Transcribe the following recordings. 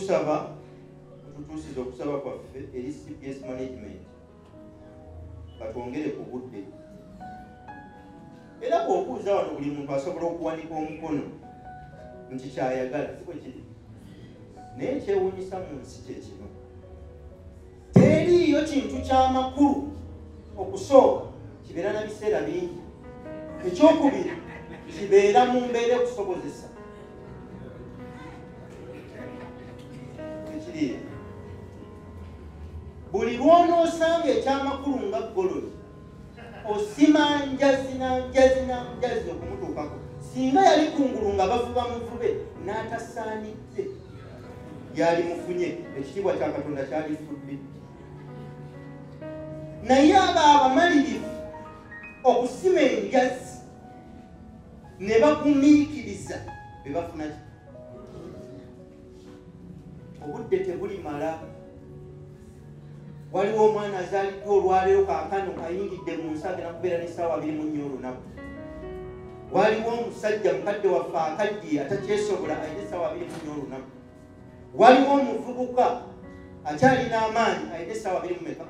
tusaba tutuusiza okusaba kwaffe eri CPS management katwongere ku budde era bw'obuuza wano buli muntu asobola okuwanika omukono nti kyayagala siko kiri naye kyewuunyisa mu nsi kyekino teriiyo kintu ky'amakulu okusooka kibeera na biseera bingi ekyokubiri kibeera mu mbeera okusobozesa ekiriyo buli lw'onoosanga ekyamakulu nga ggololi osima njazi okumutuukako singa yali kungulu nga bavuba muvube n'atasaanidde yali mufunye ekitiibwa kya Katonda kyali fudde naye abo abamalirivu okusima enjazi ne bagumiikiriza be bafuna ki obudde tebulimala waliwo omwana azaaliddwa olwaleero kaakano ayingidde mu nsi agenda kubeera n'essaawa 24 olunaku waliwo omusajja mukadde waffe akaddiye atakyesobola ayina essaawa 24 olunaku waliwo omuvubuka akyalina amaanyi ayina essaawa 24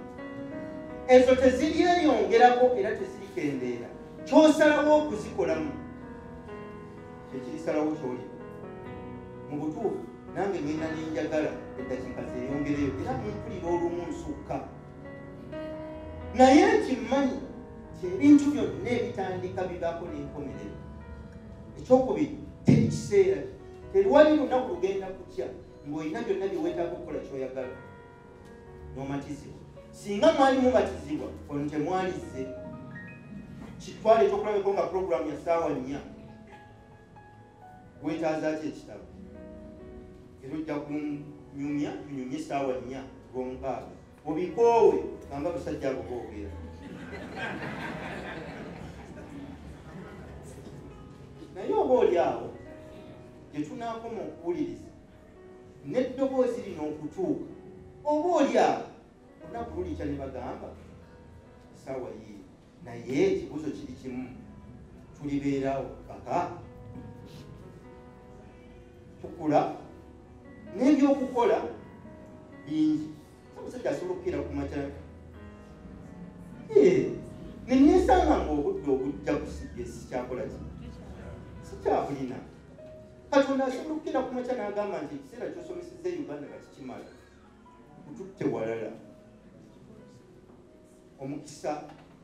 ezo teziryeyongerako era tezirikendeera kyosalawo okuzikolamu kyekirisalawo kyoli mu butuufu nange ngenda nenjagala eddakiika zeeyongereyo era mumpulira olumu nsukka naye nkimanyi ebintu byonna ebitandika bibaako n'enkomerero ekyokubiri teri kiseera teriwali lunaku lugenda kutya ng'olina byonna byeweetaaga okukola kyoyagala n'omatizibwa singa mwali mubatizibwa ono temwalize kitwale ekyokulabeko nga puroguramu ya ssaawa 4 weetaazaaki ekitabo era ojja kunyumya tunyumye essaawa 4 ng'omukaaga obikoowe kanga busajja abo boogera naye oba oli awo gye tunaakoma okuwuliriza n'eddoboozi lino okutuuka oba oli awo olunaku lulikya ne bagamba essaawa yiyi naye ekibuzo kiri kimu tulibeerawo paka tukula n'ebyokukola bingi omusajja asobola okukeera ku makya nenesanga ng'obudde obujja kusijja sikyakola ki sikyabulina Katonda asobola okukeera ku makya n'agamba nti ekiseera ky'osomesezza Uganda kati kimala tututte walala omukisa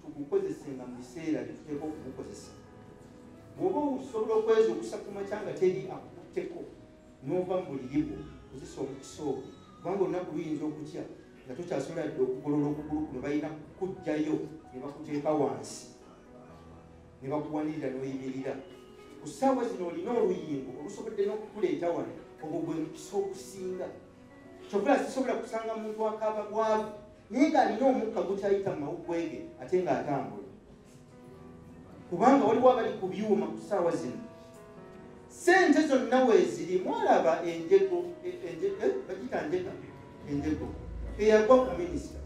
tugukozesenga mu biseera bye tuteeka okugukozesa bw'oba osobola okwezuukusa ku makya nga teri akukutteko n'ova mu buliri bwo kozesa omukisa ogwo kubanga olunaku luyinza okutya nga tokyasobola dde okugolola okugulu kuno balina kukugjayo ne bakuteeka wansi ne bakuwanirira n'oyimirira ku ssaawa zino olina oluyingo olusobodde n'okukuleeta wano ogwo gwe mukisa okusinga kyokula sisobola kusanga muntu akaaba bwavu naye ng'alina omukka gukyayita mu mawuggwe ge ate ng'atambula kubanga waliwo abali ku byuma ku ssaawa zino sente zonna weeziri mwalaba enjego bagita enjego eyagwa ku minisita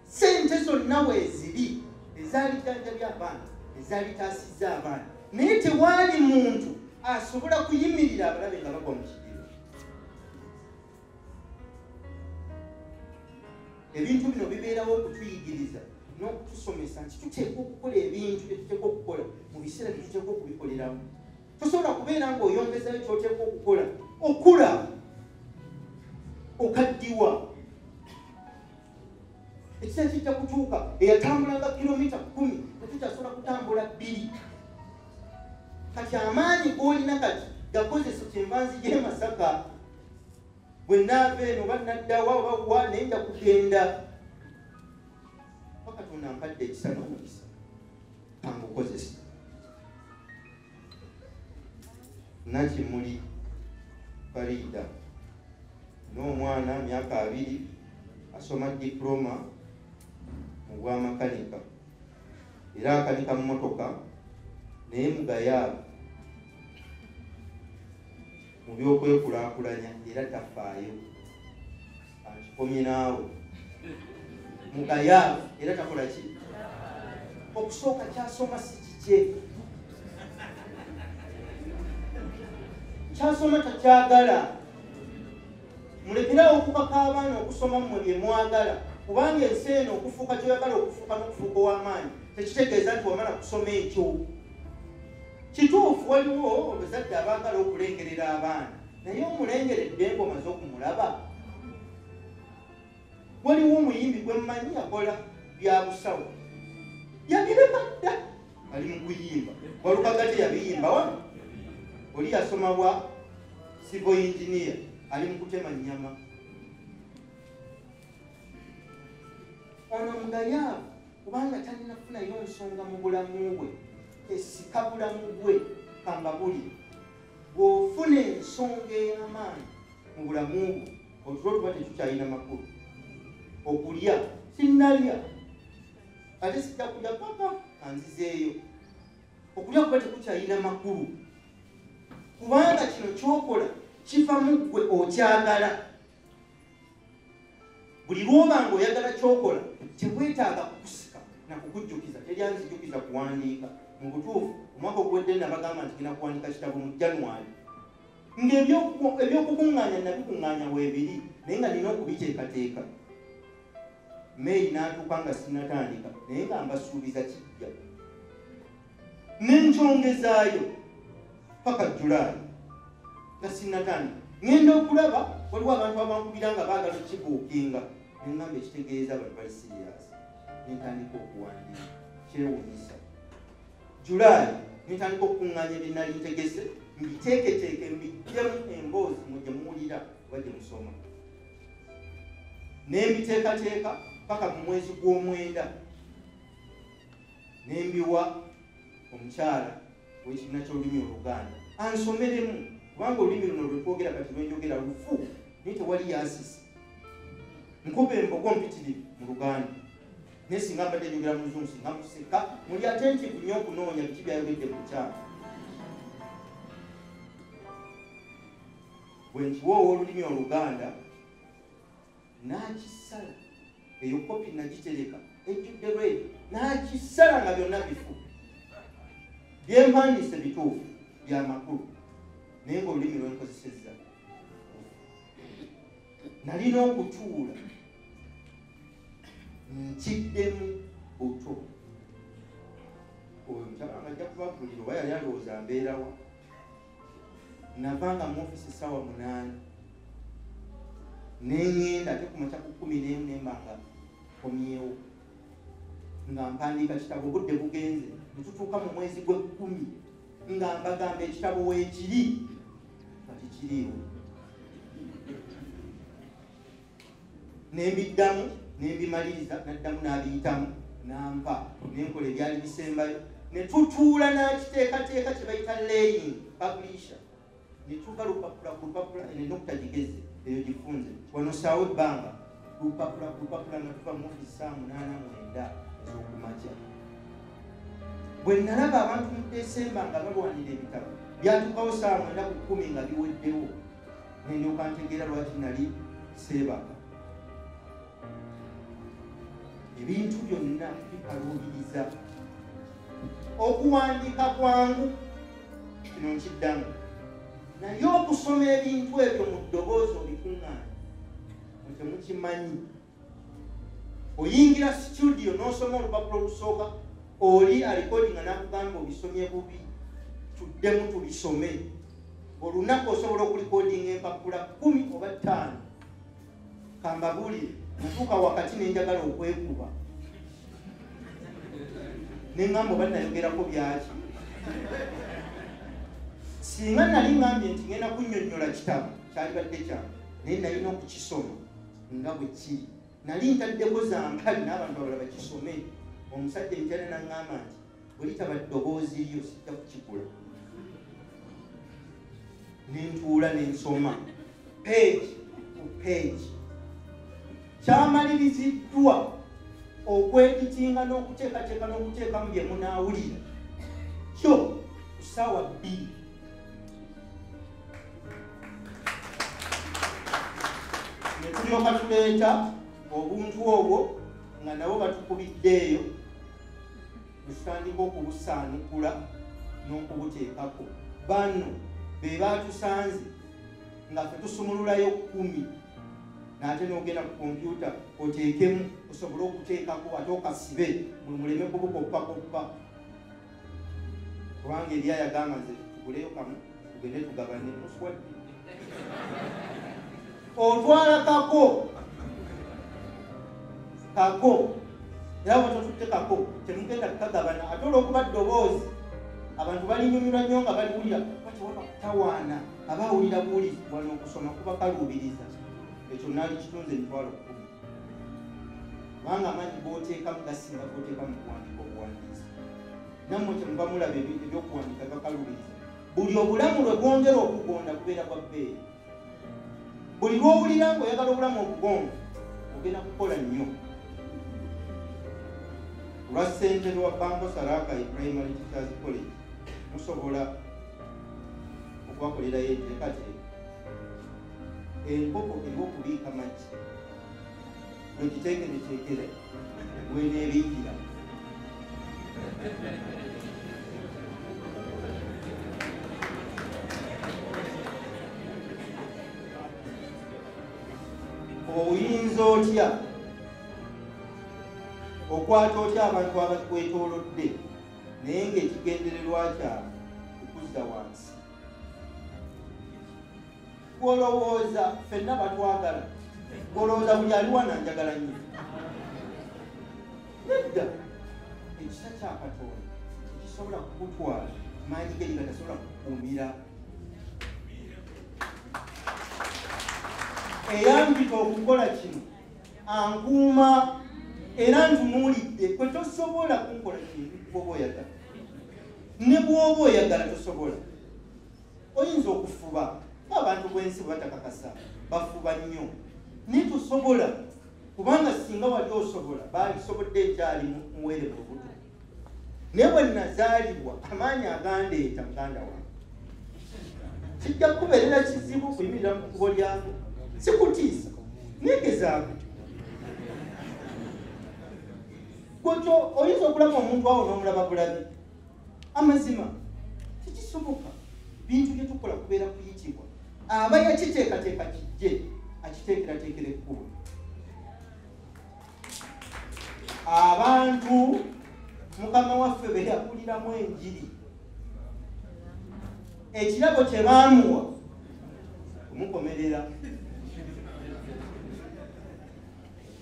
sente zonna weeziri ezalijjanjabya abaana ezalitaasizza abaana naye tewaali muntu asobola kuyimirira abalabe nga bagwa mu kigero ebintu bino bibeerawo okutuyigiriza n'okutusomesa nti tuteekwa okukola ebintu byetuteekwa okukola mu biseera byetuteekwa okubikoleramu tosobola kubeera ng'oyongezayo kyoteekwa okukola okula okaddiwa ekiseera kijja kutuuka eyatambulanga kilomita 10 tetukyasobola kutambula 2 kati amaanyi g'olina kati gakozesa kyenvanzi gy'emasaka bwe naava eno banaddawa obawa naye nja kugenda Katonda ampadde ekisa n'omukisa angukozesa Nakimuli Farida n'omwana myaka 2 asoma diploma mu bwamakanika era akanika mu motoka naye mugayaavu mu byokwekulaakulanya era tafaayo akikomye naawe mugayaavu era takola ki okusooka kyasoma si kikye kyasoma takyagala mulekerawo okukaka abaana okusoma mmwe bye mwagala, kubanga ensi eno okufuuka kyoyagala okufuuka n'okufuuka ow'amaanyi tekitegeeza nti wamala kusoma ekyo. Kituufu waliwo abazadde abaagala okulengerera abaana, naye omulengeredde engoma z'okumulaba. Waliwo omuyimbi gwe mmanyi akola bya busawo, yabireka dda, ali mu kuyimba. Walukagate yabiyimba wano, oli yasoma bwa civil engineer, ali mu kutema nnyama. Ono mugayaavu kubanga talina kufunayo nsonga mu bulamu bwe, esika bulamu bwe kamba buli. Bw'ofuna ensonga ey'amaanyi mu bulamu bwe, otulo tuba tetukyalina makulu. Okulya sinnalya, ate sijja kulya paka anzizeeyo. Okulya kuba tekukyalina makulu, kubanga kino kyokola kiva mu ggwe okyagala. Buli lw'oba ng'oyagala kyokola tewetaaga kukusika na kukujjukiza. Teryanzijukiza kuwandiika. Mu butuufu omwaka oguwedde nabagamba nti gina kuwandiika kitabo mu January, ng'ebyokukuŋŋaanya nabikuŋŋaanya weebiri, naye nga nina okubiteekateeka. May n'atuuka nga sinnatandika, naye nga mbasuubiza kijja. Nenkyongezaayo paka July nga sinnatandika. Ngenda okulaba waliwo abantu abankubira nga baagala okukibuukinga, ne ngamba ekitegeeza abantu bali siriyasi. Nentandika okuwandiika, kyewuunyisa. July nentandika okukuŋŋaanya bye nali ntegese, mbiteeketeeke mbiggyemu emboozi mu gye muwulira oba gye musoma. Ne mbiteekateeka paka mu mwezi gw'omwenda, ne mbiwa omukyala w'ekibiina ky'olulimi Oluganda ansomeremu, kubanga olulimi luno lwe twogera kati lwenjogera lufu, naye tewali yaasisi. Nkuba embogo mpitirivu mu Luganda, naye singa mbadde njogera mu Luzungu singa museka. Muli attentive nnyo okunoonya biki byayogedde ku kyalo. Bwe nkiwa ow'olulimi Oluganda n'akisala, eyo kopi nagitereka ejjudde lwedi, n'akisala nga byonna bifu. Byempandiise bituufu bya makulu, naye ng'olulimi lwenkozesezza. Nalina okutuula nkiddemu buto. Oyo mukyala ajja kubabulira oba yali alowooza mbeerawa. Navanga mu ofisi ssaawa 8, neŋŋenda ate ku makya ku 11 nembanga komyewo nga mpandiika kitabo. Obudde bugenze, ne tutuuka mu mwezi gwe-10 nga mbagamba ekitabo weekiri nga tekiriiwo. Nembiddamu nembimaliriza, naddamu n'abiyitamu nampa, nenkola ebyali bisembayo, ne tutuula n'akiteekateeka kye bayita laying publisher. Ne tuva lupapula ku lupapula, enokta gigeze eyo gifunze wano saawa ebbanga, lupapula ku lupapula nga tuva mu ofisi saa 8-9 ez'okumakya. Bwe nalaba abantu mu Desemba nga balwanira ebitabo, byatuukawo saa 9-10 nga biweddewo, ne ndyoka ntegeera lwaki nali seebaka. Ebintu byonna bikaluubiriza. Okuwandiika kwangu kino nkiddamu, naye okusoma ebintu ebyo mu ddoboozi obikuŋŋaanya temukimanyi. Oyingira studio n'osoma olupapula olusooka, oli alikodinga n'akugamba obisomye bubi, tuddemu tubisome. Olunaku osobola okulikodinga empapula 10 oba 5. Kambabulire natuuka wakati nenjagala okwekuba, neŋŋamba oba nayogerako byaki. Singa nali ngambye nti ngenda kunnyonnyola kitabo kyalibadde kyange, naye nalina okukisoma nga bwe kiri. Nali ntaddeko zampali n'abantu abalala bakisome. Omusajja enjala n'aŋŋamba nti bwe litaba ddoboozi lyo sijja kukigula. Nentuula nensoma page ku page. Kyamaliriziddwa okweditinga n'okuteekateeka n'okuteekamu bye munaawulira kyo ku ssaawa 2. Ne tulyoka tuleeta obuntu obwo nga nabo batukubiddeeyo, tutandika okubusaanukula n'okubuteekako. Bano be baatusanze nga ffe tusumululayo 10 n'ate n'ogenda ku kompyuta oteekemu osobole okuteekako ate okasibe muleme kubukopakoppa kubanga eri ayagamba nze tuguleyo kamu tugende tugabane muswadde otwala kako era bwetotutte kako temugenda kukagabana ate olwokuba ddoboozi abantu balinyumirwa nnyo nga baliwulira batiwaba kutawaana abawulira buwulizi wano okusoma kuba kaluubiriza ekyo naali kitunze emitwalo 10 kubanga amaanyi gooteekamu gasinga gooteekamu kuwandiika obuwandiisi nammwe kyemuba mulaba ebyokuwandiika bakaluubiriza buli obulamu lwe bwongera okugonda kubeera bwa bbeeyi buli lwowulira ng'oyagala obulamu okugonda ogenda kukola nnyo olwa ssentebe wa Bango Saraka Primary Teachers College musobola okubakolerayo enteekateeka enkoko erwokubiika magi wekiteekereteekera weneebingira oyinza otya okwata otya abantu abakwetoolodde naye ng'ekigendererwa kyabwe okuzza wansi gwolowooza ffenna batwagala gwolowooza buli aliwo nanjagala nnyo nedda ekisa kya Katonda ekisobola kukutwala maanyi geri nga tasobola kukuumira eyambika okukola kino ankuuma era ntunuulidde kwe tosobola kunkola kintu bw'oba oyagala ne bw'oba oyagala tosobola oyinza okufuba abantu bw'ensi bwe batakakasa bafuba nnyo naye tosobola kubanga singa wali osobola baalisobodde ekyali muwere mu buto naye bwe nazaalibwa amaanyi agandeeta muganda wange kijja kukubeerera kizibu kuyimirira mu kkubo lyako sikutiisa negezaako kwekyo oyinza okulaba omuntu awo n'omulaba bulabi amazima tekisoboka bintu bye tukola kubeera kuyitibwa aba yakiteekateeka kijje akiteekerateekera ekkubo abantu mukama waffe be yakuliramu enjiri ekirabo kye baamuwa kumukomerera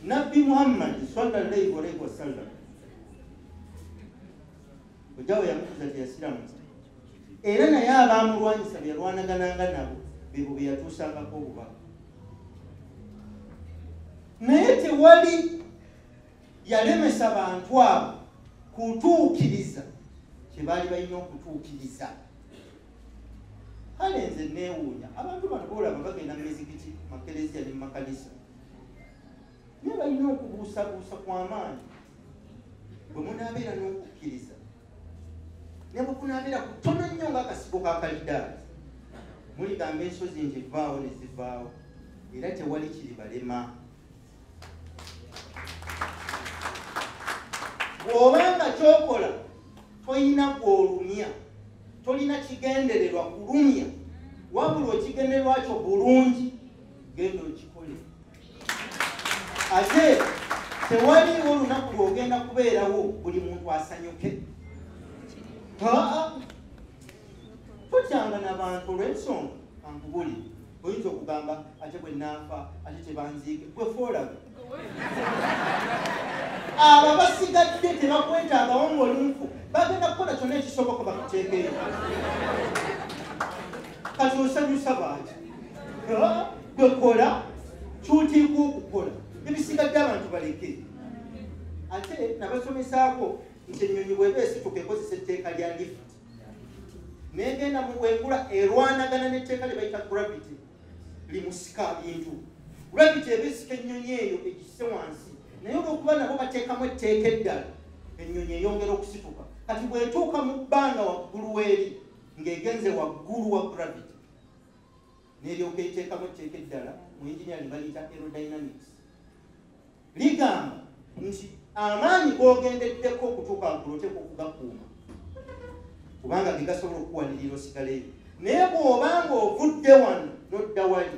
Nabbi Muhammad sallallahu alaihi wasallam ojawe yamukuza teyasiramu era naye abaamulwanyisa bye yalwanagananga nabo bebo bye yatuusangako obubaka naye tewali yalemesa bantu abo kutuukiriza kye baali balina okutuukiriza kale nze neewuunya abantu bano boolaba bagenda mu mizikiti makereziya ne makanisa naye balina okubuusabuusa kw'amaanyi bwe munaabeera n'okukkiriza ne bwe kunaabeera kutono nnyo ng'akasibo ka kalidaali muligamba ensozi nti vaawo ne zivaawo era tewali kiribalema bw'obanga kyokola tolina gw'olumya tolina kigendererwa kulumya wabula ekigendererwa kyo bulungi genda okikole ate tewaliwo olunaku lw'ogenda kubeerawo buli muntu asanyuke tokyanga n'abantu olw'ensonga ankubuli oyinza okugamba ate bwe naafa ate tebanziike gwe foolaga abo basigadde tebakwetaagawo ng'olumu bagenda kukola kyonna ekisoboka bakuteekeyo kati osanyusa baaki gwekola kyutiibwa okukola ebisigadde abantu baleke ate nabasomesaako nti ennyonyi bweba esituka ekozesa etteeka lya lift negenda mu bwengula erwanagana n'etteeka lye bayita gravity limusika bintu gravity eba esika ennyonyi eyo egisse wansi naye olwokuba nabo bateekamu etteeka eddala ennyonyi eyongera okusituka kati bwetuuka mu bbanga waggulu weeri ng'egenze waggulu wa gravity n'eryoka eteekamu etteeka eddala mu engineering baliyita aerodynamics ligamba nti amaanyi g'ogendeddeko okutuuka waggulu oteeka okugakuuma kubanga ge gasobola okukuwanirira osigaleyo naye bw'obanga ovudde wano n'odda wali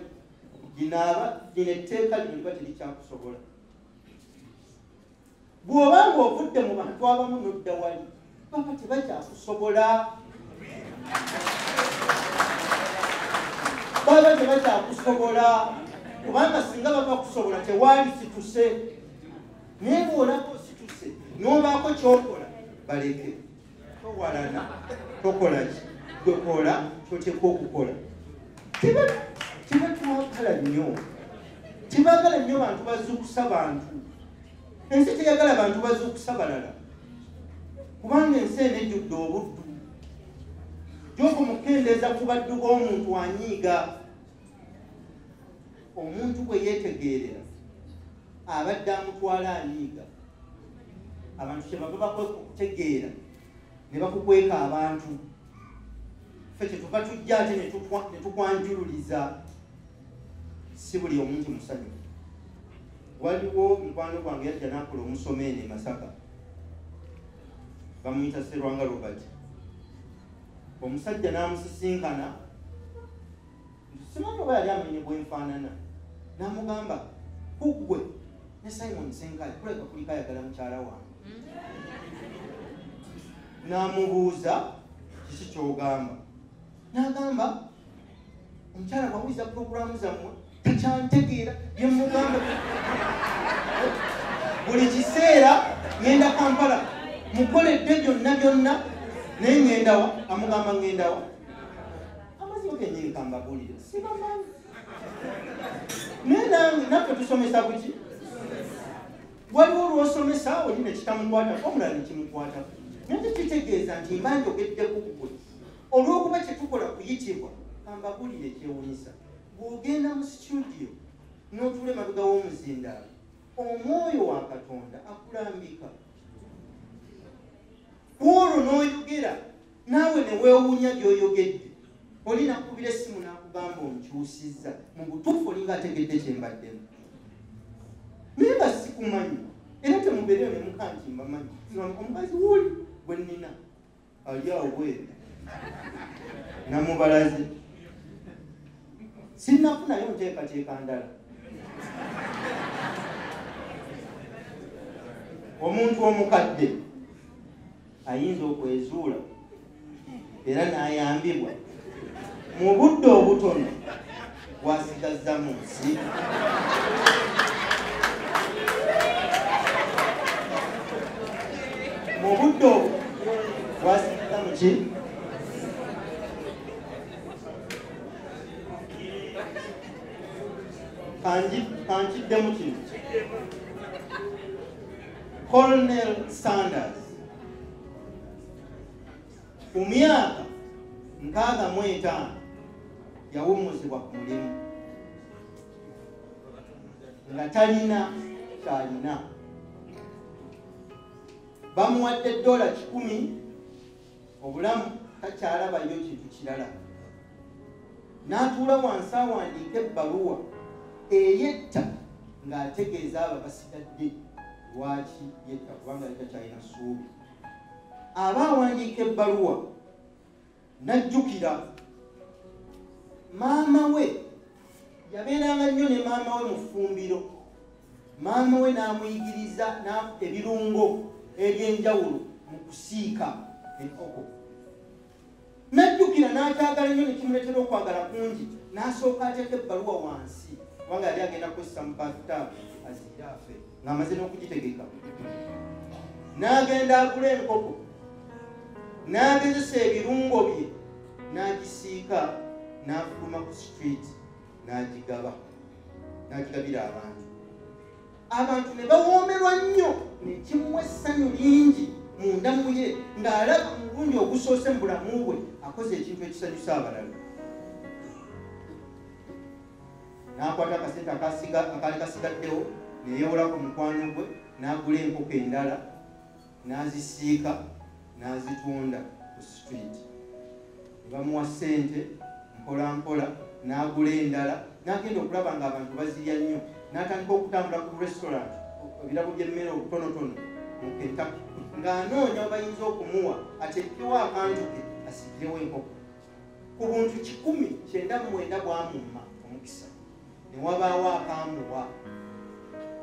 lino etteeka lino liba terikyakusobola. Bw'oba ng'ovudde mu bantu abamu n'odda wali baba tebakyakusobola. Baba tebakyakusobola kubanga singa baba kusobola tewaali situse. Naye bw'olaba osituse n'obaako ky'okola baleke. Towalana tokola ki gwekola kyoteekwa okukola. Tebatuwakala nnyo, tebagala nnyo bantu bazuukusa bantu. Ensi teyagala bantu bazuukusa balala kubanga ensi eno ejjudde obuddu. Gy'oba mukendeeza ku baddu b'omuntu anyiiga. Omuntu bwe yeetegeerera abadde amutwala anyiiga. Abantu kyebava bakweka okutegeera ne bakukweka abantu. Ffe kyetuva tujja ate ne tukwanjululiza. Si buli omuntu musanyufu. Waliwo mukwano gwange yajja n'akola omusomo eno e Masaka. Bamuyita Sserwanga Robert. Omusajja n'amusisinkana. Simanyi oba yali amenye bwenfaanana. N'amugamba kuggwe ne Simon Senkai kuleka kuliko ayagala mukyala wange. N'amubuuza kiki ky'ogamba. N'agamba omukyala bw'awiza puroguramu zammwe takyantegeera bye mugamba. Buli kiseera ngenda Kampala mukoledde byonna naye ngenda wa? Amugamba ngenda wa? Amazima gennyini kambabuulire sibamanyi. Naye nange naffe tusomesa buki? Waliwo olw'osomesa oli ne kitamukwata omulala ne kimukwata. Naye tekitegeeza nti mba njogedde ku ggwe. Olw'okuba kyetukola kuyitibwa kambabuulire kyewunyisa. Bw'ogenda mu studio n'otuula emabega w'omuzindaalo, omwoyo wa Katonda akulambika. Olwo n'oyogera naawe ne weewuunya by'oyogedde. Oli nakubira essimu n'akugamba onkyusizza. Mu butuufu olinga ategedde kye mbaddemu. Naye nga sikumanyi era temubeereyo ne mukanti mbamanyi. Omukazi w'oli gwe nnina ali awo bweru namubalaze. Sinnafunayo nteekateeka ndala. Omuntu omukadde ayinza okwezuula era n'ayambibwa mu budde obutono bw'asigazza mu nsi. Mu budde bw'asigazza mu ki? Kankiddemu kino. Colonel Sanders ku myaka 65 yawummuzibwa ku mulimu nga talina kyalina. Bamuwadde $100 obulamu takyalabayo kintu kirala. N'atuula wansi awandiika ebbaluwa eyetta ng'ategeeza abo basigadde lwaki yetta kubanga yali takyalina ssuubi. Aba awandiika ebbaluwa n'ajjukira maama we yabeeranga nnyo ne maama we mu ffumbiro. Maama we n'amuyigiriza ebirungo eby'enjawulo mu kusiika enkoko. N'ajjukira n'akyagala nnyo ne kimuleetera okwagala kungi. N'asooka ateeka ebbaluwa wansi kubanga yali agenda kukozesa mu bathtub aziire afe ng'amaze n'okugitegeka. N'agenda agula enkoko n'agezesa ebirungo bye n'agisiika n'afuluma ku street n'agigabira abantu. Abantu ne bawoomerwa nnyo ne kimuwa essanyu lingi munda mu ye ng'alaba mulundi ogusoose mu bulamu bwe akoze ekintu ekisanyusa abalala. N'akwata akasente akaali kasigaddewo neyeewola ku mukwano gwe n'agula enkoko endala n'azisiika n'azitunda ku street. Ne bamuwa ssente mpola mpola n'agula endala n'agenda okulaba ng'abantu bazirya nnyo. N'atandika okutambula ku restaurant ebirabo by'emmere obutonotono mu Kentucky ng'anoonya bayinza okumuwa ateekewo akantu ke asigirewo enkoko. Ku buntu 199 bwamumma omukisa. Ne ne wabaawo akamuwa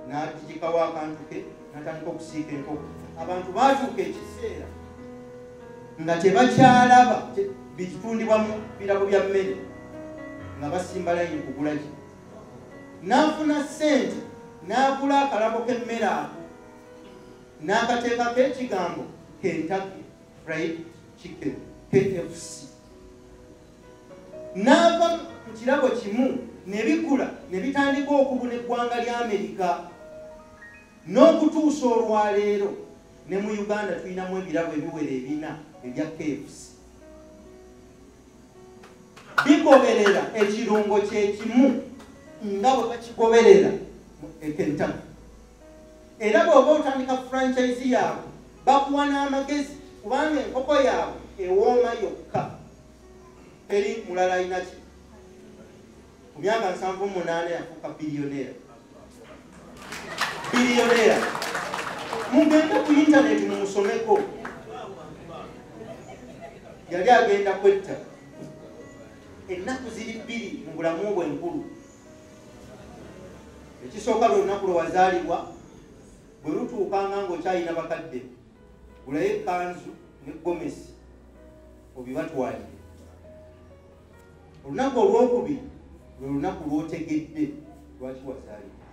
n'akigikawo akantu ke n'atandika okusiika enkoko. Abantu baatuuka ekiseera nga tebakyalaba bitundibwa mu birabo bya mmere nga basimba layini kugula ki. N'afuna ssente n'agula akalabo k'emmere ako n'akateekako ekigambo Kentucky Fried Chicken KFC. N'ava mu kirabo kimu ne bikula ne bitandika okubuna eggwanga lya Amerika n'okutuusa olwaleero ne mu Uganda tulinamu ebirabo ebiwera 4 ebya KFC. Bigoberera ekirungo kyekimu nga bwe bakigoberera e Kentucky. Era bw'oba otandika franchise yaabwe bakuwa n'amagezi kubanga enkoko yaabwe ewooma yokka. Eri mulala alina ki? Ku myaka 78 yafuuka biliyonera. Mugende ku internet mumusomeko. Yali agenda kwetta ennaku ziri 2 mu bulamu bwe nkulu. Ekisooka lwe lunaku lwe wazaalibwa bwe lutuukanga ng'okyalina bakadde gulayo ekkanzu ne gomesi obibatwalire. Olunaku olwokubiri lwe lunaku lw'otegedde lwaki wazaalibwa.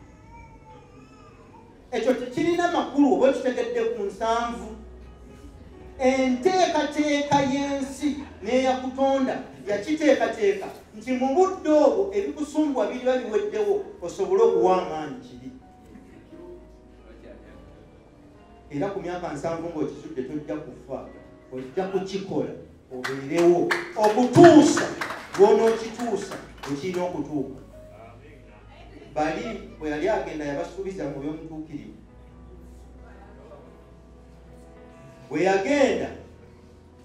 Ekyo tekirina makulu oba kitegedde ku 7. Enteekateeka y'ensi n'eya Kutonda yakiteekateeka nti mu budde obwo ebikusumbwa biriba biweddewo osobole okuwa amaanyi kiri. Era ku myaka 7 ng'okisudde tojja kufa, ojja kukikola obeerewo okutuusa lw'onookituusa ekirina okutuuka. Bali bwe yali agenda yabasuubiza mu by'omutuukirivu. Bwe yagenda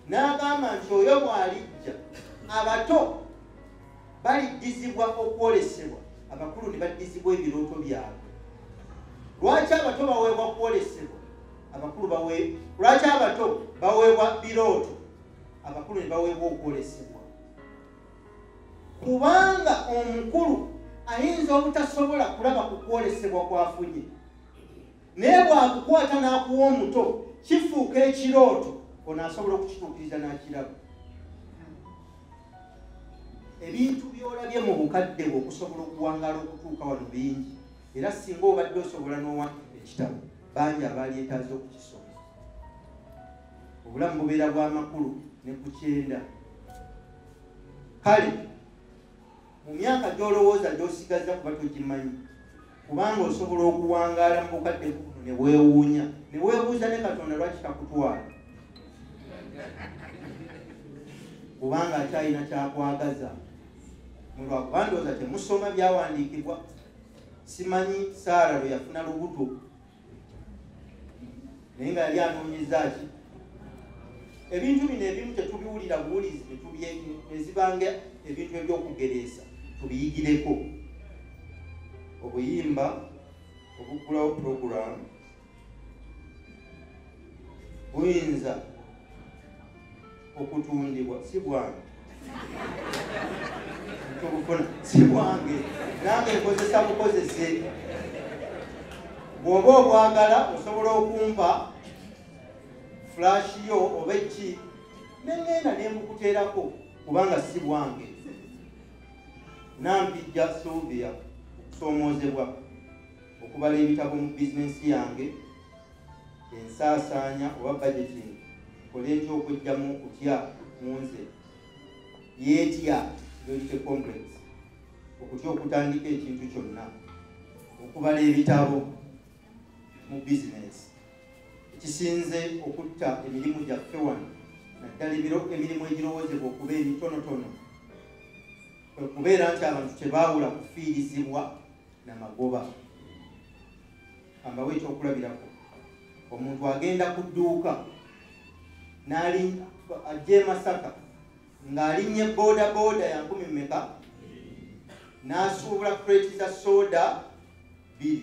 n'agamba nti oyo bw'alijja abato baliddizibwa okwolesebwa, abakulu ne baddizibwa ebirooto byabwe. Lwaki abato baweebwa kwolesebwa, abakulu lwaki abato baweebwa birooto, abakulu ne baweebwa okwolesebwa? Kubanga omukulu ayinza obutasobola kulaba ku kwolesebwa kwafunye, naye bw'akukwata n'akuwa omuto kifuuka ekirooto, ono asobola okukituukiriza n'akiraba. Ebintu by'olabye mu bukadde bwe okusobola okuwangaala okutuuka wano bingi, era singa obadde osobola n'owandiika ekitabo bangi abalyetaaze okukisoma. Obulamu bubeera bw'amakulu ne ku kyenda. Kale mu myaka gy'olowooza gy'osigaza kuba togimanyi, kubanga osobola okuwangaala mu bukadde buno ne weewuunya ne weebuuza ne Katonda lwaki takutwala, kubanga akyalina kyakwagaza. Mulwakuba ndowooza temusoma byawandiikibwa. Simanyi Saara lwe yafuna lubuto naye nga yali anoonyeza ki. Ebintu bino ebimu tetubiwulira buwulizi ne zibanga ebintu ebyokugereesa, tubiyigireko. Obuyimba obuggulawo puroguramu buyinza okutundibwa, si bwange tubufuna, si bwange nange nkozesa bukozese. Bw'oba obwagala osobola okumpa flash yo oba eki nengenda nembukuteerako kubanga si bwange. Nampijja Sylvia okusoomoozebwa okubala ebitabo mu bizinensi yange, ensaasaanya oba budgeting, kola ntya okujjamu okutya mu nze, yeetya loyalty complex, okutya okutandika ekintu kyonna, okubala ebitabo mu bizinensi. Ekisinze okutta emirimu gyaffe wano, naddala emirimu egirowoozebwa okuba emitonotono, kwe kubeera nti abantu tebaawula kufiirizibwa n'amagoba. Ambawo ekyokulabirako, omuntu agenda ku dduuka ajja e Masaka ng'alinnye boodabooda ya 10 mmeka, n'asuubula kreti za soda 2,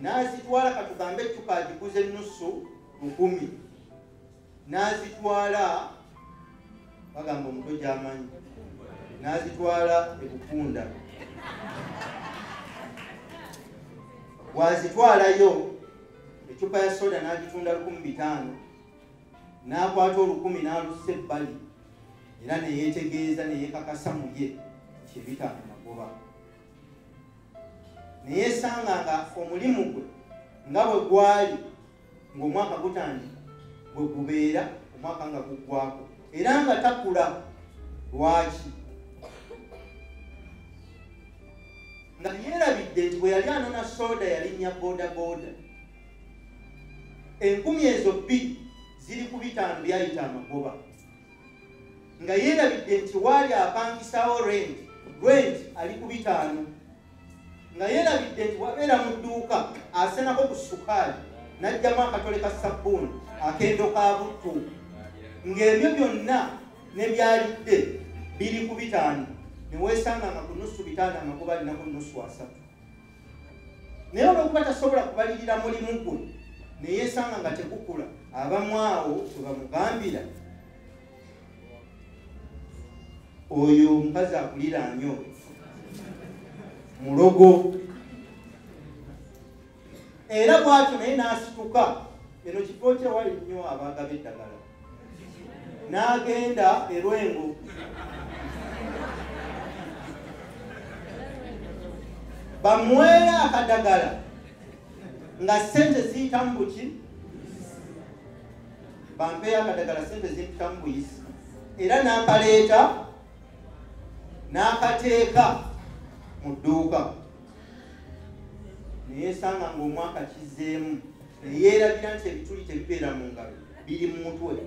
n'azitwala katugambe eccupa agiguze nusu 10, n'azitwala bagamba omuto gy'amanyi, n'azitwala e Bukunda bwazitwalayo ecupa ya soda n'agitunda 1500 n'akwata 1000 n'alussa ebbali era neyetegeeza neyekakasa mu ye kyebitaano magoba neyesanga nga omulimu gwe nga bwe gwali ng'omwaka gutandika bwe gubeera omwaka nga guggwako era nga takula. Lwaki? nga yeerabidde nti bwe yali anona soda yalinnya bodaboda 10,000 ezo 2 ziri ku 5 byayita amagoba nga yeerabidde nti waali apangisawo rent ali ku 5 nga yeerabidde nti wabeera mu dduuka asenako ku sukaali n'ajjamu akatole ka sabbuuni akendo ka buttu ng'ebyo byonna ne byalidde biri ku 5 neweesanga nga ku nusu 5 amagoba alina ku nusu 3 naye olwokuba tasobola kubalirira mulimu gwe neyeesanga nga tegukula abamu awo kwe bamugambira oyo omukazi akulira nnyo mulogo era bwatyo naye n'asituka eno kifo kye wali nnyo abaagaba eddagala n'agenda erwengo bamuweera akadagala nga sente ziyitamu buki bampeeyo akadagala sente ziyitamu buyisi era n'akaleeta n'akateeka mu dduuka neyesanga ng'omwaka kizeemu neyeerabira nti ebituli tebibeera mu ngalo biri mu mutwe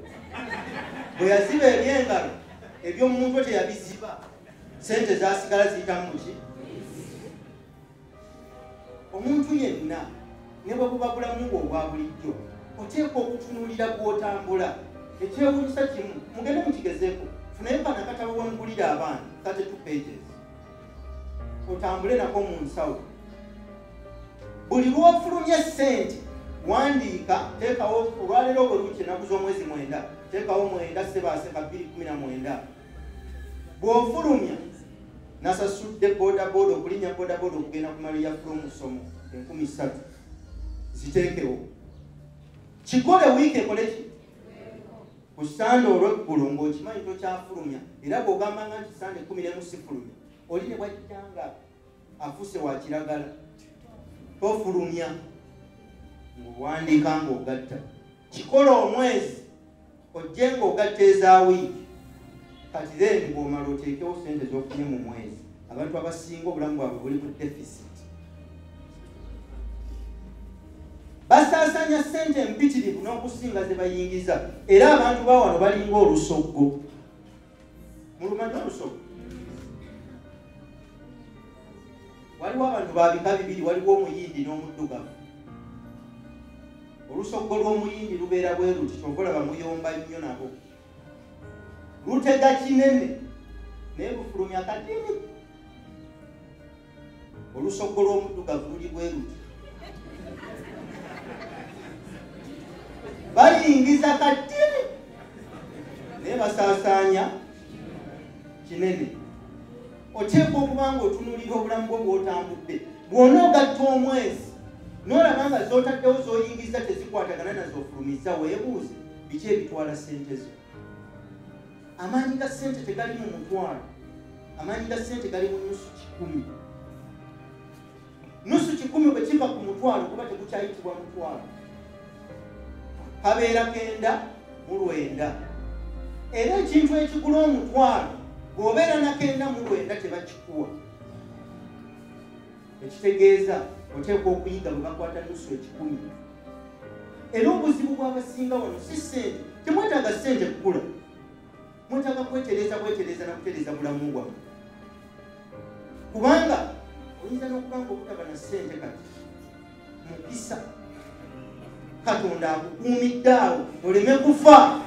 bwe yaziba eby'engalo eby'omu mutwe teyabiziba sente zasigala ziyitamu buki. Omuntu yenna ne bwe buba bulamu bwo obwa bulijjo oteekwa okutunuulira bw'otambula ekyewuunyisa kimu mugende mukigezeeko funayo kano akatabo wemugulira abaana 32 pages otambule nako mu nsawo buli lw'ofulumya ssente wandiika teekawo olwaleero bwe lukye ennaku z'omwezi 9 teekawo 9 Sebaaseka 2019 bw'ofulumya nasasudde bodaboda okulinnya bodaboda okugenda ku maliya from musomo 13,000 ziteekewo kikole wiiki ekole ki ku sande olw'eggulu ng'okimanyi tokyafulumya era bw'ogambanga nti sande 10 sifulumya oli ne bwajjanga afuuse wa kiragala tofulumya ng'owandiika ng'ogatta kikole omwezi ojje ng'ogatta eza wiiki kati then bw'omala oteekewo sente z'ofunye mu mwezi abantu abasinga obulamu bwabwe buli mu deficit basaasanya sente empitirivu n'okusinga ze bayingiza era abantu ba wano balinga olusoggo mulumanyi olusogo waliwo abantu babika bibiri waliwo omuyindi n'omuddugavu olusoggo lw'omuyindi lubeera bwe luti kyovola bamuyomba nnyo nabo lutega kinene naye bufulumya katini olusoggo lw'omuddugavu luli bwe luti bayingiza katini naye basaasaanya kinene oteekwa okuba nga otunuulira obulamu bwo bw'otambudde bw'onoogatta omwezi n'olaba nga z'otaddewo z'oyingiza tezikwatagana naz'ofulumiza weebuuze biki ebitwala ssente zo. Amaanyi ga ssente tegali mu mutwalo, amaanyi ga ssente gali mu nusu 10. Nusu 10 bwe kiva ku mutwalo kuba tegukyayitibwa mutwalo, kabeera 9 era ekintu ekigula omutwalo bw'obeera na 9 tebakikuwa. Ekitegeeza oteekwa okuyiga bwe bakwata nusu 10. Era obuzibu bw'abasinga wano si ssente, temwetaaga ssente kukula, mwetaaga kwetereza na kutereza bulamu bwammwe. Kubanga oyinza n'okuba nga okutaba na ssente kati mukisa Katonda akukuumidde awo oleme kufa.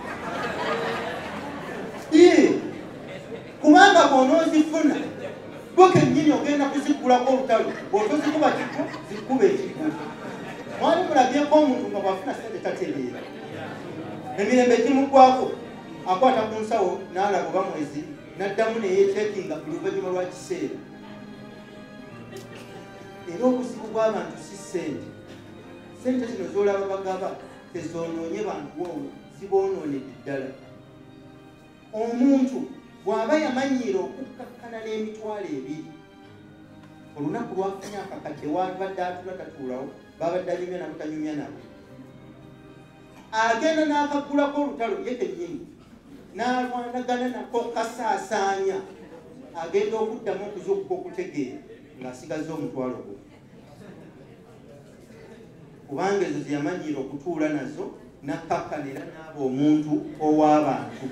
Kubanga bw'onoozifuna gwe kennyini ogenda kuzigulako olutalo, bw'otozikuba kiku zikuba ekiku. Mwali mulabyeko omuntu nga bw'afuna ssente tatereera, emirembe gimuggwako, akwata ku nsawo n'alaba oba mwezi n'addamu neyeekyekinga ku luvannyuma lwa kiseera. era obuzibu bw'abantu si ssente. Ssente zino z'olaba bagaba tezoonoonye bantu wowe, ziboonoonedde ddala. Omuntu bw'aba yamanyiira okukkakkana n'emitwalo ebiri, olunaku lwafunye akakadde wabadde atula tatuulawo, babadde anyumya nabo tanyumya nabo, agenda n'akaggulako olutalo ye kennyini n'alwanagana nako kasaasaanya, agenda okuddamu okuzuukuka okutegeera ng'asigaza omutwalo gwe, kubanga ezo ze yamanyiira okutuula nazo nakkakkanira n'aba omuntu ow'abantu.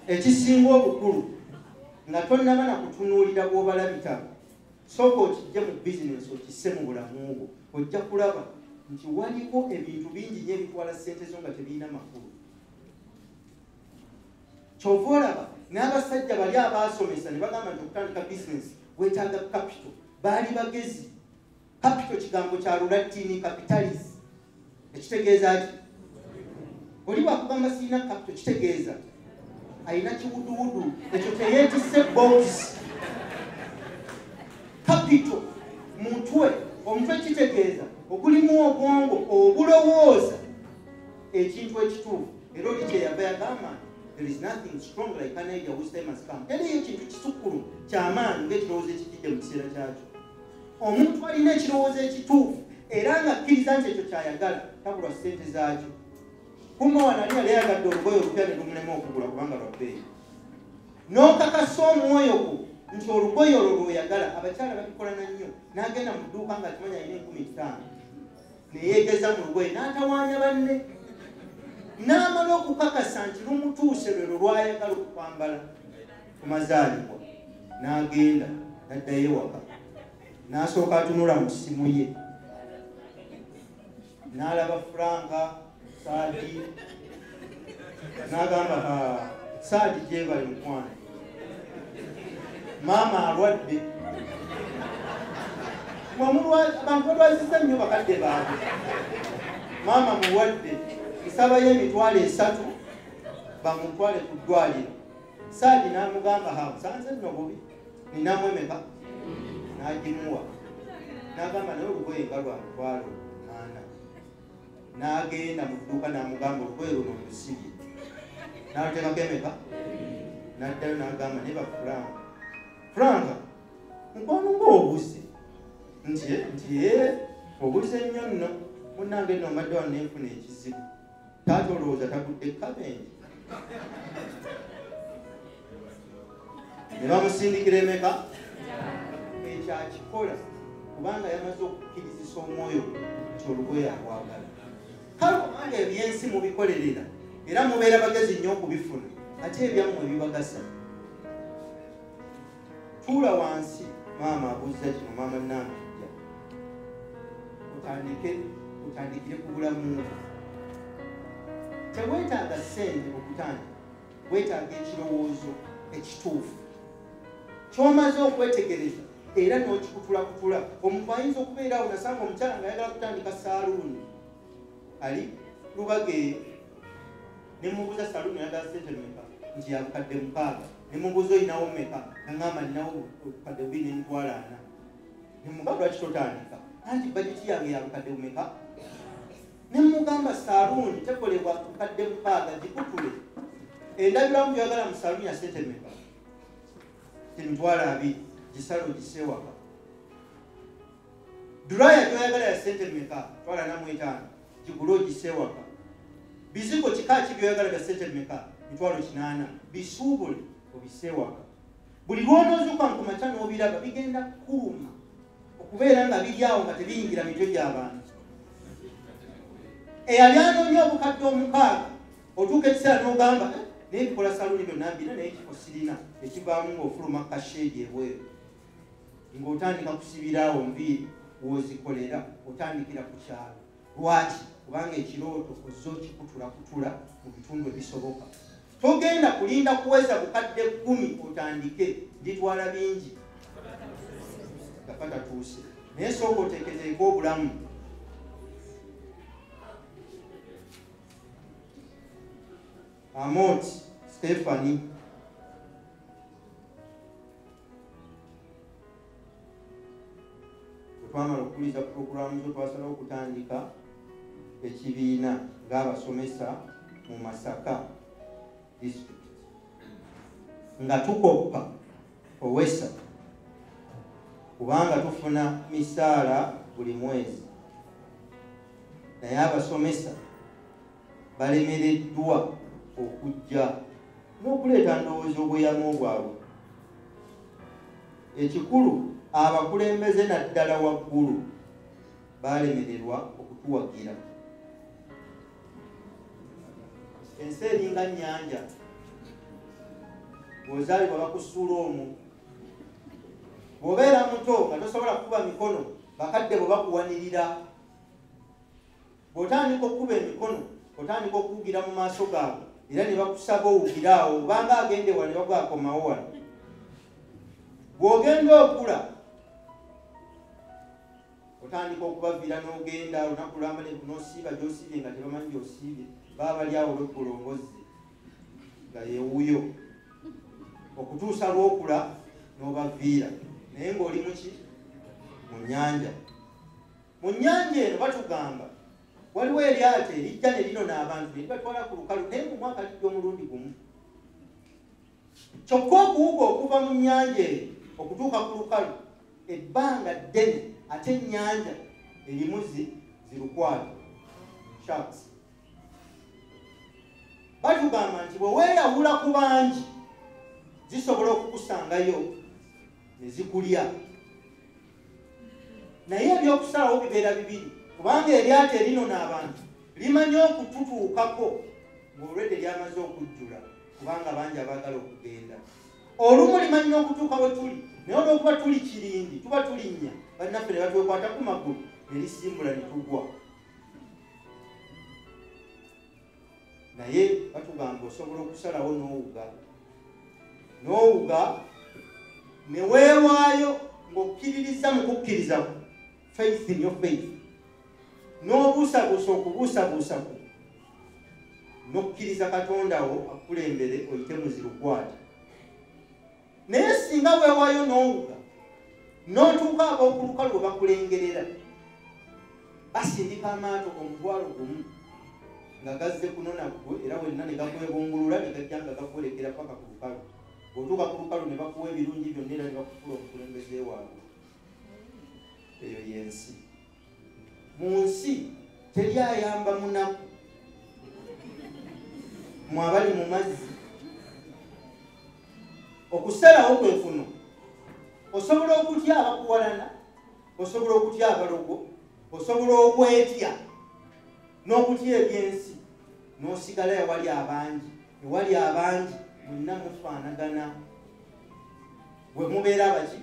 Ekisinga obukulu nga tonnaba na kutunuulira bw'obalabita, sooka okijje mu bizinesi okisse mu bulamu bwo, ojja kulaba nti waliko ebintu bingi nnyo ebitwala ssente zo nga tebirina makulu. Kyova olaba n'abasajja bali abaasomesa ne bagamba nti okutandika bizinesi weetaaga kapito, baali bagezi. Kapito kigambo kya Lulatini capitalis, ekitegeeza ki? Oli bwakugamba sirina kapito kitegeeza alina kiwuduwudu, ekyo teyeetisse box. Kapito mutwe, omutwe kitegeeza ogulimu obwongo obulowooza ekintu ekituufu. Era oli kyeyava yagamba there is nothing strong like an idea whose time has come. Teriyo ekintu kisukkulu ky'amaanyi ng'ekirowoozo ekijjidde mu kiseera kyakyo. Omuntu alina ekirowoozo ekituufu era ng'akkiriza nti ekyo ky'ayagala, tabulwa ssente zaakyo. Kumma wano ali yali ayagadde olugoye olupya ne lumulema okugula kubanga lwa bbeeyi. N'okakasa omwoyo gwo nti olugoye olwo lw'oyagala. Abakyala babikolana nnyo, n'agenda mu dduuka ng'akimanya alina 15,000 ne yeegeza mu lugoye n'atawaanya banne, n'amala okukakasa nti lumutuuse lwe lwayagala okukwambala ku mazaalibwa, n'agenda n'addayo ewaka, n'asooka atunula mu ssimu ye n'alaba Franka Saadi, n'agamba Saadi gyebali mukwano, maama alwadde. Abantu balwazizza nnyo bakadde baabwe, maama mulwadde, nsabayo emitwalo 3 bamutwale ku ddwaliro. Saadi n'amugamba nsanze nno bubi, ninamu emeka? N'agimuwa, n'agamba naye olugoye nga lwa mutwalo 8. N'agenda mu dduuka n'amugamba olugoye luno lusibye, n'aluteekako emeka? N'addayo n'agamba naye Franka, Franka mukwano ng'obuze nti obuze nnyo nno, munnange nno omadde wano nenfuna ekizibu, taata olowooza tagudde kabenje. Ne bamusindikira emeka? Ekyo akikola kubanga yamaze okukkirizisa omwoyo nti olugoye alwagala. Kale kubanga ebyensi mubikolerera era mubeera bagezi nnyo okubifuna, ate ebyammwe bibagasa. Tuula wansi, maama abuzza kino, maama Nampijja, otandikire ku bulamu bwo. Teweetaaga ssente okutandika, weetaaga ekirowoozo ekituufu ky'omaze okwetegereza era n'okikutulakutula. Omuntu ayinza okubeera awo, nasanga omukyala ng'ayagala kutandika saaluuni, ali Lubage, ne mubuuza saaluuni ayagala ssente mmeka? Nti yabukadde 6. Ne mubuuza olinawo mmeka? Naŋŋamba ninawo obukadde 2.40. Ne mugamba lwaki totandika? Anti bajeti yange yabukadde mmeka? Ne mugamba saaluuni tekolebwa bukadde 6, gikutule. Endabiramu gy'oyagala mu saaluuni ya ssente mmeka? Emitwalo 2, gisale ogisse waka. Duraya gy'oyagala ya ssente mmeka? 45, gigule ogisse waka. Bizigo kika ki by'oyagala bya ssente mmeka? 8, bisuubule obisse waka. Buli lw'onoozuuka ku makya n'obiraba bigenda kukuluma okubeera nga biri awo nga tebiyingira mitwe gy'abantu. Eyali anoonya obukadde 6 otuuka ekiseera n'ogamba naye bikola saluuni byonna mbina naye ekifo sirina, ekivaamu ng'ofuluma kasheegi ebweru, ng'otandika kusibiraawo nviiri w'ozikolera, otandikira ku kyalo. Lwaki? Kubanga ekirooto ozza okikutulakutula mu bitundu ebisoboka. Togenda kulinda kuweza bukadde 10 otandike, litwala bingi gafa tatuuse. Naye sooka oteekezeeko obulamu. Amot Stephanie twamala okukuliza puroguramu zo twasalawo okutandika ekibiina ng'abasomesa mu Masaka district nga tukoppa owesa kubanga tufuna misaala buli mwezi naye abasomesa balemereddwa okujja n'okuleeta ndowooza obweyamo bwabwe. Ekikulu abakulembeze naddala waggulu balemererwa okutuwagira. Ensi eringa nnyanja, bw'ozaalibwa bakusuula omwo. Bw'obeera muto nga tosobola kukuba mikono, bakadde bwe bakuwanirira. Bw'otandika okukuba emikono, otandika okuwugira mu maaso gaabwe era ne bakusaba owugiraawo obanga agende wano ne bagwakomawo wano. Bw'ogenda okula otandika okubaviira n'ogenda olunaku lwamba n'osiiba gy'osiibye nga tebamanyi gy'osiibye, baba bali awo olw'eggolongozi nga yeewuyo okutuusa lw'okula n'obaviira naye ng'oli muki mu nnyanja. Mu nnyanja eno batugamba waliwo eryato erijja ne linona abantu ne libatwala ku lukalu naye mu mwaka lijja omulundi gumu. Kyokka okuwuga okuva mu nnyanja eyo okutuuka ku lukalu ebbanga ddene ate ennyanja erimu zirukwata sharks. Batugamba nti bwe weeyawula ku bangi zisobola okukusangayo ne zikulya. Naye ebyokusalawo bibeera bibiri kubanga eryato erinona abantu limanyi okututuukako ng'olwedde lyamaze okujjula kubanga bangi abaagala okugenda. Olumu limanyi n'okutuuka we tuli naye olw'okuba tuli kirindi tuba tulinnya bannaffe ne batwekwata ku magulu ne lisimbula ne tugwa. Naye batugamba osobola okusalawo n'owuga ne weewaayo ng'okkiririza mu kukkiriza kwo, faith in your faith, n'obuusabuusa okubuusabuusaku n'okkiriza Katonda wo akukulembere oyite muzirukwata. Naye singa weewaayo n'owuga n'otuuka ab'okulukalu bwe bakulengerera basindika amaato omutwalo gumu nga gazze kunona ggwe era wenna ne gakwebungulula ne gajja nga gakwolekera paka ku lukalu. Bw'otuuka ku lukalu ne bakuwa ebirungi byonna era ne bakufula omukulembeze waabwe. Eyo y'ensi. Mu nsi teryayamba munaku mwabali mu mazzi okusalawo kwefuno. Osobola okutya abakuwalana, osobola okutya abalogo, osobola okwetya n'okutya ebyensi n'osigala ewali abangi. Ewali abangi mwenna mufaanagana bwe mubeera abaki.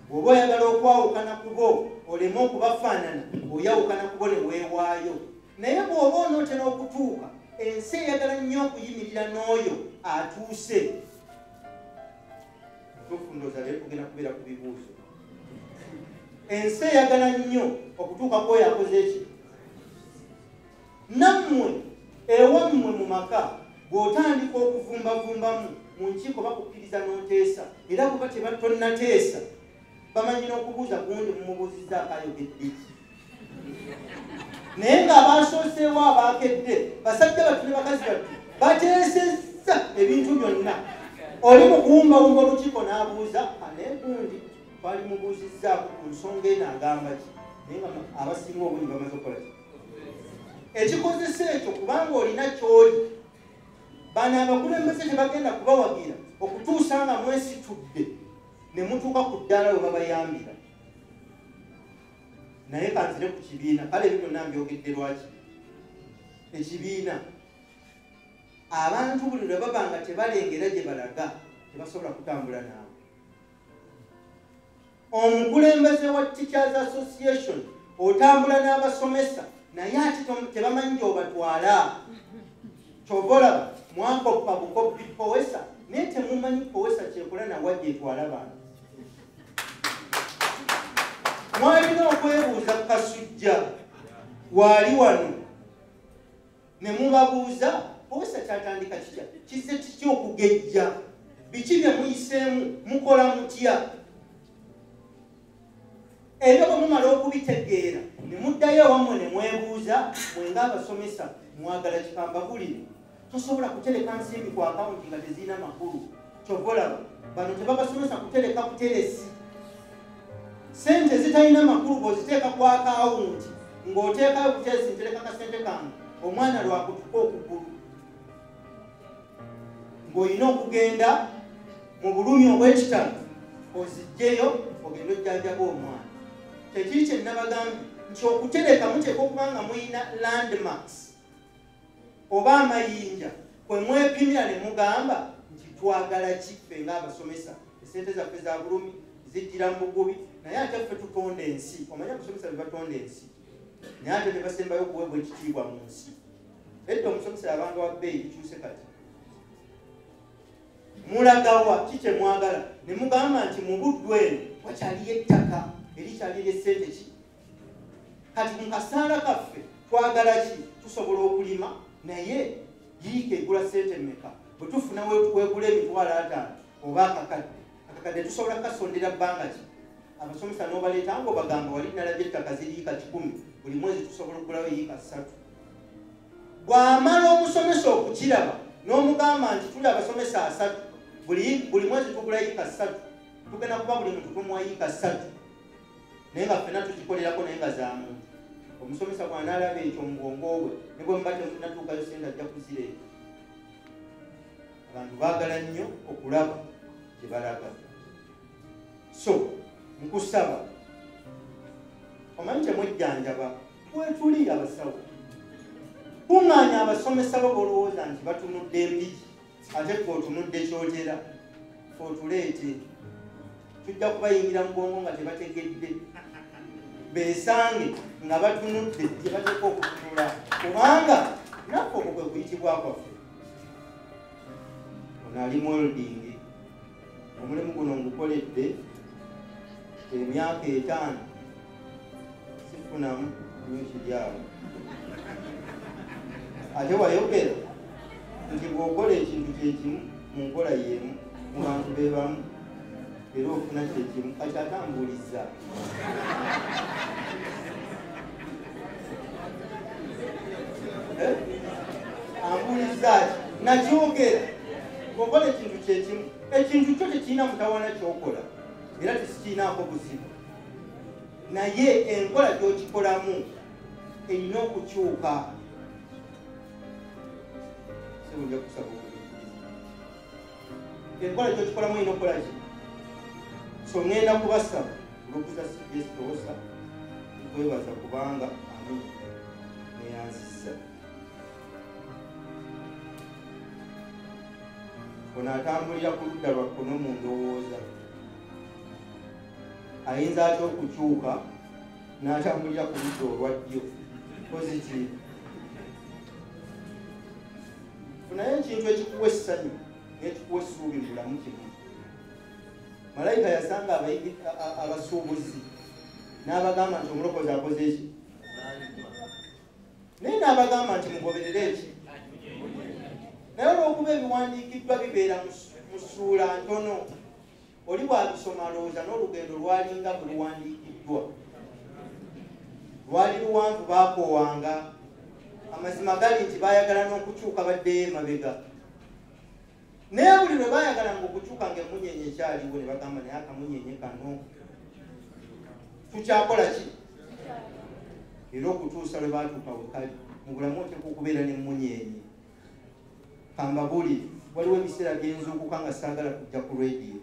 Bw'oba oyagala okwawukana ku bo oleme okubafaanana oyawukana ku bo ne weewaayo. Naye bw'oba onootera okutuuka ensi eyagala nnyo okuyimirira n'oyo atuuse. Tufundooza leero tugenda kubeera ku bibuuzo. Ensi eyagala nnyo okutuuka ku oyo akoze eki. Nammwe ewammwe mu maka bw'otandika okuvumbavumbamu mu nkiiko bakukkiriza n'oteesa era kuba tebatonnateesa bamanyi n'okubuuza gundi mumubuuzizzaako ayogedde ki. Naye ng'abasooseewo abaakedde basajja battu ne bakazi battu bateesezza ebintu byonna. Oli mu kuwumbawumba olukiiko n'abuuza naye gundi twali mubuuzizzaako ku nsonga eno agamba ki. Naye nga abasinga obungi bamaze okukola ki. Ekikozesa ekyo kubanga olina ky'oli bano abakulembeze tebagenda kubawagira okutuusa nga mwesitudde ne mutuuka ku ddala we babayambira. Naye kanzire ku kibiina, kale ebyo byonna mbyogedde lwaki? Ekibiina abantu buli lwe baba nga tebalengera gye balaga tebasobola kutambula naawe. Omukulembeze wa Teachers Association otambula n'abasomesa naye ate tebamanyi gy'obatwala. Kyova olaba mwakoppa bukoppi Powesa naye temumanyi Powesa kyekola nawa gyetwala bantu. Mwalina okwebuuza Kasujja waali wano ne mubabuuza Powesa kyatandika kitya, kizze kitya okugejja, biki bye muyiseemu, mukola mutya. Ebyo bwe mumala okubitegeera ne muddayo wammwe ne mwebuuza mwenga abasomesa mwagala kikamba bulire tosobola kutereka nsimbi ku akawunti nga tezirina makulu kyovolaba bano tebabasomesa kutereka buteresi sente zitalina makulu bwoziteeka ku akawunti ng'oteekayo buteresi ntereka kasente kange omwana lwakutuka okugulu ng'olina okugenda mu bulumi obw'ekitalo ozijjeyo ogenda ojjanjaba omwana kyekiri kye nabagambye nti okutereka muteeka okuba nga mulina landmarks oba amayinja kwe mwepimira ne mugamba nti twagala kiffe ng'abasomesa esente zaffe za bulumi zijjira mu bugubi naye ate ffe tutonda ensi omanya abasomesa be batonda ensi naye ate ne basembayo okuweebwa ekitiibwa mu nsi edda omusomesa yabanga wa bbeeyi bikyuse kati mulagawa kikye mwagala ne mugamba nti mu buddu eno wakyaliyo ettaka erikyalira essente ki kati mu kasaala kaffe twagala ki tusobola okulima naye yiika egula sente mmeka bwe tufuna weegula emitwalo 5 oba akakadde tusobola kukasondera bbanga ki abasomesa n'obaleeta nga obagamba wali nalabye ettaka ziriika 10 buli mwezi tusobola okugulawo yiika 3 bw'amala omusomesa okukiraba n'omugamba nti tuli abasomesa 3 buli mwezi tugula yiika 3 tugenda kuba buli muntu tumuwa yiika 3 naye nga ffenna tukikolerako naye nga za muntu omusomesa bw'anaalaba ekyo mu bwongo bwe ne bwe muba temunnatuukayo sente ajja kuzireeta abantu baagala nnyo okulaba gye balaga so mukusaba omanyi kyemwejjanjaba wetuli abasawo kuŋŋaanya abasomesa bo bolowooza nti batunudde empiki ate ffe otunudde kyotera fe otuleete tujja kubayingira mu bwongo nga tebategedde beesange nga batunudde gye bateeka okutunula kubanga naffe okwo kwe kuyitibwa kwaffe ono ali mwelding omulimu guno ngukoledde emyaka 5 sifunamu nyo kiryawo ate wayogera nti bw'okola ekintu kyekimu mu nkola y'emu mu bantu be bamu era ofuna kyekimu kati atambuliza ambuliza ati nakyogera bw'okola ekintu kyekimu ekintu kyo tekirina mutawana kyokola era tesikirinaako buzibu naye enkola gy'okikolamu erina okukyuka sibunja kusaba enkola gy'okikolamu erina okukola ki so ŋŋenda kubasaba olukuza sigesitoosa nkwebaza kubanga ani neyanzisa ono atambulira ku ludda lwa kkono mu ndowooza ayinza atya okukyuka n'atambulira ku ludda olwa ddyo positive funayo ekintu ekikuwa essanyu n'ekikuwa essuubi mu bulamu kimu malayika yasanga abasuubuzi n'abagamba nti omulokozi akoze eki naye n'abagamba nti mugoberere eki naye olw'okuba ebiwandiikiddwa bibeera mu ssuula ntono oli bw'abisoma alowooza n'olugendo lwalinga bwe luwandiikiddwa lwali luwanvu baakoowanga amazima gali nti baayagala n'okukyuka baddeyo emabega naye buli lwe baayagalanga okukyuka ng'emunyenye ekyaliwo ne bagamba naye akamunyenye kano tukyakola ki era okutuusa lwe baatuuka wekali mu bulamu oteeka okubeera n'emunyenye kamba buli waliwo ebiseera byenzuukuka nga saagala kujja ku rediyo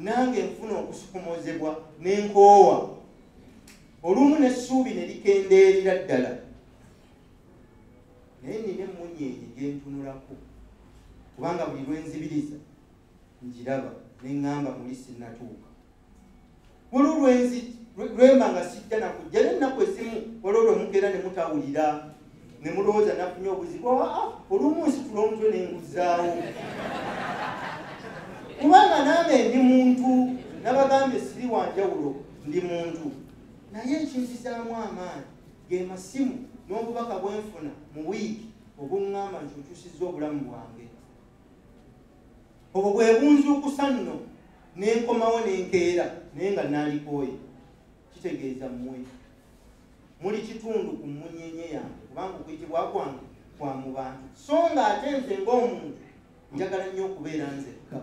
nange nfuna okusukumozebwa n'enkoowa olumu n'essuubi ne likendeerera ddala naye nina emunyenye gyentunulako kubanga buli lwenzibiriza njiraba neŋŋamba muli sinnatuuka waliwo lwemba nga sijja nakujja n'ennaku ezimu waliwo lwemukeera ne mutawulira ne mulowooza nafunye obuzibu olumu nsitula omutwe nenguzaawo kubanga nange ndi muntu nabagambye siri wanjawulo ndi muntu naye ekinzizaamu amaanyi ge masimu n'obubaka bwenfuna mu wiiki obuŋŋamba nti okyusizza obulamu bwange obwo bwe bunzuukusa nno n'enkomawo n'enkeera naye nga naalikooye kitegeeza mmwe muli kitundu ku munyenye yange, kubanga okuyitibwa kwange kwa mu bantu. So nga ate nze ng'omuntu njagala nnyo okubeera nzekka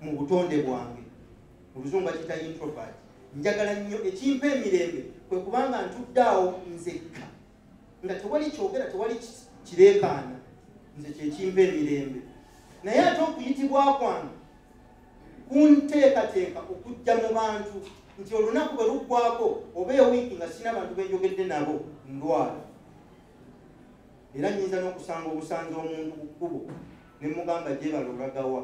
mu butonde bwange, mu luzungu bakiyita introvert. Njagala nnyo ekimpa emirembe kwe kubanga ntudde awo nzekka nga tewali kyogera, tewali kireekaana, nze kyekimpa emirembe. Naye ate okuyitibwa kwange kunteekateeka okujja mu bantu, nti olunaku bwe luggwako oba ewiiki nga sina bantu benjogedde nabo ndwala. Era nnyinza n'okusanga obusanza omuntu ku kkubo ne mugamba gyebala olagawa,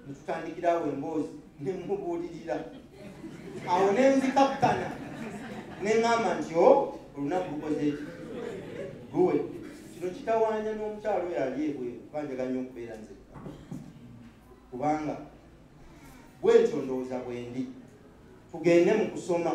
ne tutandikira awo emboozi ne mubuulirira awo ne nzikakkana ne ŋŋamba nti olunaku lukoze eki luwe. Kino kitawaanya n'omukyalo oyo ali ebweru kuba njagala nnyo okubeera nzekka, kubanga bwentyo ndowooza bwe ndi. Tugende mu kusoma